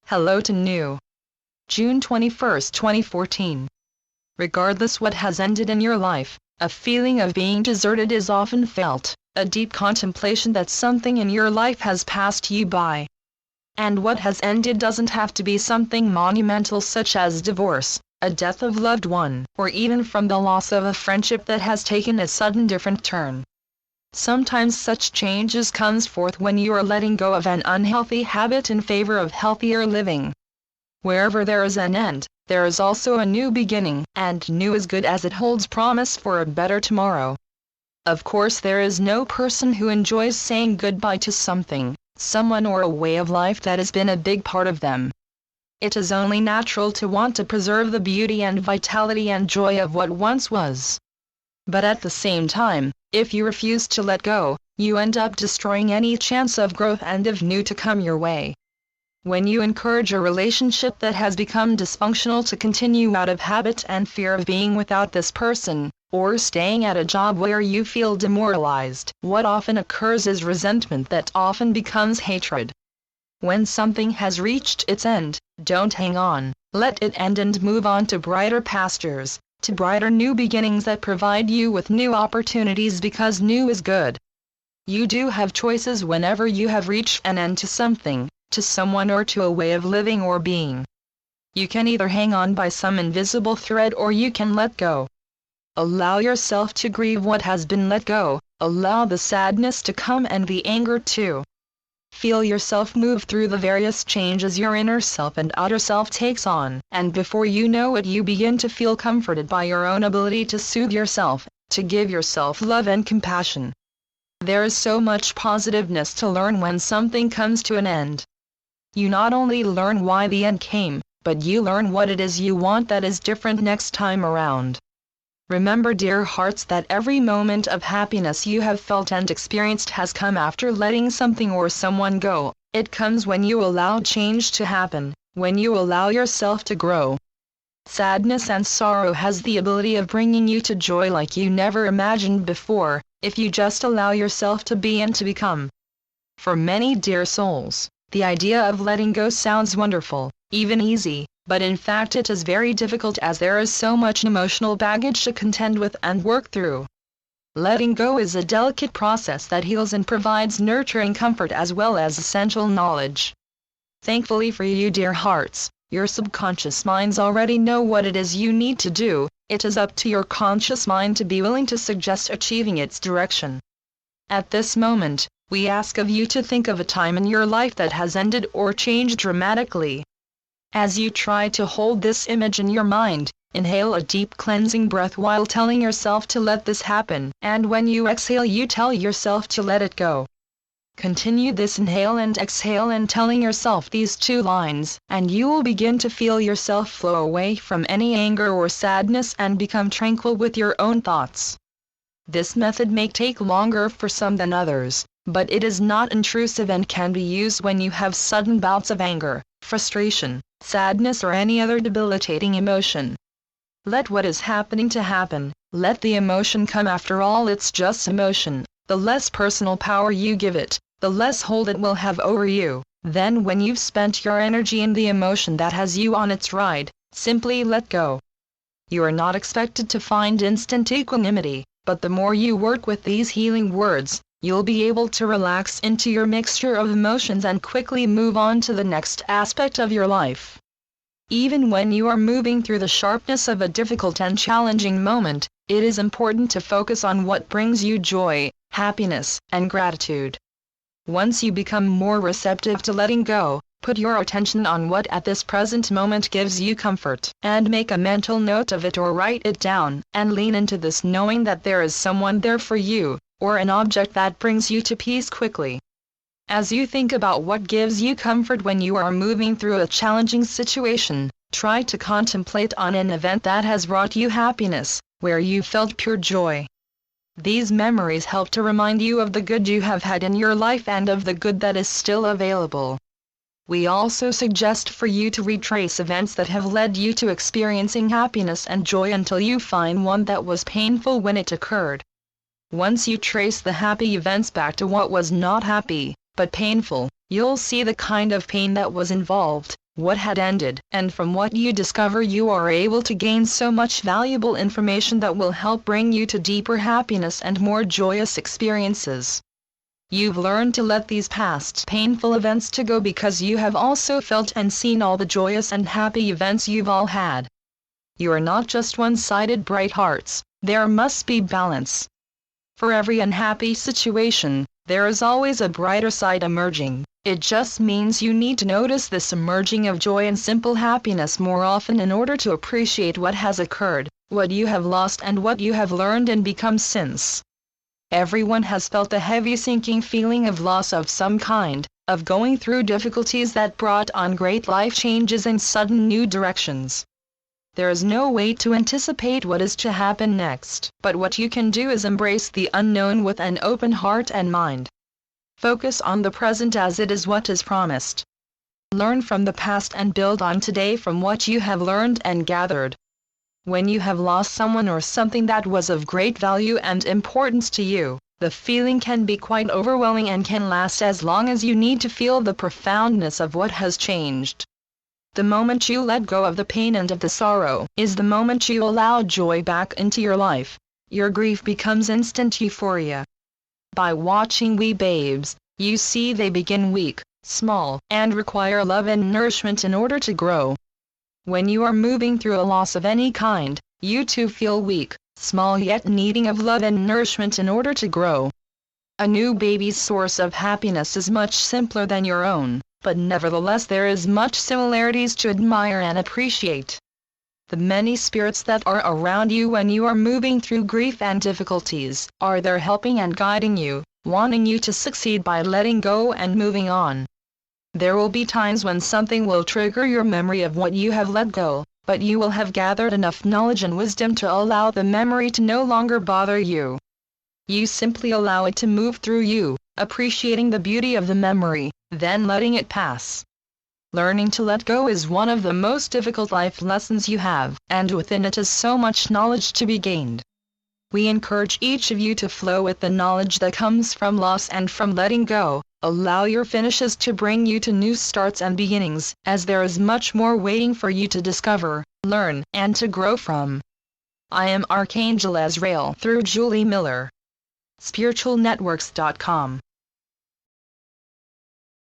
Hello to new. June 21, 2014. Regardless what has ended in your life, a feeling of being deserted is often felt, a deep contemplation that something in your life has passed you by. And what has ended doesn't have to be something monumental such as divorce, a death of loved one, or even from the loss of a friendship that has taken a sudden different turn. Sometimes such changes comes forth when you are letting go of an unhealthy habit in favor of healthier living. Wherever there is an end, there is also a new beginning, and new is good as it holds promise for a better tomorrow. Of course, there is no person who enjoys saying goodbye to something, someone, or a way of life that has been a big part of them. It is only natural to want to preserve the beauty and vitality and joy of what once was. But at the same time, if you refuse to let go, you end up destroying any chance of growth and of new to come your way. When you encourage a relationship that has become dysfunctional to continue out of habit and fear of being without this person, or staying at a job where you feel demoralized, what often occurs is resentment that often becomes hatred. When something has reached its end, don't hang on, let it end and move on to brighter pastures, to brighter new beginnings that provide you with new opportunities, because new is good. You do have choices whenever you have reached an end to something, to someone, or to a way of living or being. You can either hang on by some invisible thread or you can let go. Allow yourself to grieve what has been let go, allow the sadness to come and the anger too. Feel yourself move through the various changes your inner self and outer self takes on, and before you know it, you begin to feel comforted by your own ability to soothe yourself, to give yourself love and compassion. There is so much positiveness to learn when something comes to an end. You not only learn why the end came, but you learn what it is you want that is different next time around. Remember, dear hearts, that every moment of happiness you have felt and experienced has come after letting something or someone go. It comes when you allow change to happen, when you allow yourself to grow. Sadness and sorrow has the ability of bringing you to joy like you never imagined before, if you just allow yourself to be and to become. For many dear souls, the idea of letting go sounds wonderful, even easy, but in fact it is very difficult, as there is so much emotional baggage to contend with and work through. Letting go is a delicate process that heals and provides nurturing comfort as well as essential knowledge. Thankfully for you, dear hearts, your subconscious minds already know what it is you need to do. It is up to your conscious mind to be willing to suggest achieving its direction. At this moment, we ask of you to think of a time in your life that has ended or changed dramatically. As you try to hold this image in your mind, inhale a deep cleansing breath while telling yourself to let this happen, and when you exhale, you tell yourself to let it go. Continue this inhale and exhale and telling yourself these two lines, and you will begin to feel yourself flow away from any anger or sadness and become tranquil with your own thoughts. This method may take longer for some than others, but it is not intrusive and can be used when you have sudden bouts of anger, frustration, sadness, or any other debilitating emotion. Let what is happening to happen, let the emotion come. After all, it's just emotion. The less personal power you give it, the less hold it will have over you. Then when you've spent your energy in the emotion that has you on its ride, simply let go. You are not expected to find instant equanimity, but the more you work with these healing words, you'll be able to relax into your mixture of emotions and quickly move on to the next aspect of your life. Even when you are moving through the sharpness of a difficult and challenging moment, it is important to focus on what brings you joy, happiness, and gratitude. Once you become more receptive to letting go, put your attention on what at this present moment gives you comfort, and make a mental note of it or write it down, and lean into this knowing that there is someone there for you, or an object that brings you to peace quickly. As you think about what gives you comfort when you are moving through a challenging situation, try to contemplate on an event that has brought you happiness, where you felt pure joy. These memories help to remind you of the good you have had in your life and of the good that is still available. We also suggest for you to retrace events that have led you to experiencing happiness and joy until you find one that was painful when it occurred. Once you trace the happy events back to what was not happy, but painful, you'll see the kind of pain that was involved, what had ended, and from what you discover you are able to gain so much valuable information that will help bring you to deeper happiness and more joyous experiences. You've learned to let these past painful events to go because you have also felt and seen all the joyous and happy events you've all had. You are not just one-sided bright hearts, there must be balance. For every unhappy situation, there is always a brighter side emerging. It just means you need to notice this emerging of joy and simple happiness more often in order to appreciate what has occurred, what you have lost and what you have learned and become since. Everyone has felt a heavy sinking feeling of loss of some kind, of going through difficulties that brought on great life changes and sudden new directions. There is no way to anticipate what is to happen next, but what you can do is embrace the unknown with an open heart and mind. Focus on the present as it is what is promised. Learn from the past and build on today from what you have learned and gathered. When you have lost someone or something that was of great value and importance to you, the feeling can be quite overwhelming and can last as long as you need to feel the profoundness of what has changed. The moment you let go of the pain and of the sorrow is the moment you allow joy back into your life. Your grief becomes instant euphoria. By watching wee babes, you see they begin weak, small, and require love and nourishment in order to grow. When you are moving through a loss of any kind, you too feel weak, small yet needing of love and nourishment in order to grow. A new baby's source of happiness is much simpler than your own, but nevertheless there is much similarities to admire and appreciate. The many spirits that are around you when you are moving through grief and difficulties are there helping and guiding you, wanting you to succeed by letting go and moving on. There will be times when something will trigger your memory of what you have let go, but you will have gathered enough knowledge and wisdom to allow the memory to no longer bother you. You simply allow it to move through you, appreciating the beauty of the memory, then letting it pass. Learning to let go is one of the most difficult life lessons you have, and within it is so much knowledge to be gained. We encourage each of you to flow with the knowledge that comes from loss and from letting go. Allow your finishes to bring you to new starts and beginnings, as there is much more waiting for you to discover, learn, and to grow from. I am Archangel Azrael through Julie Miller. SpiritualNetworks.com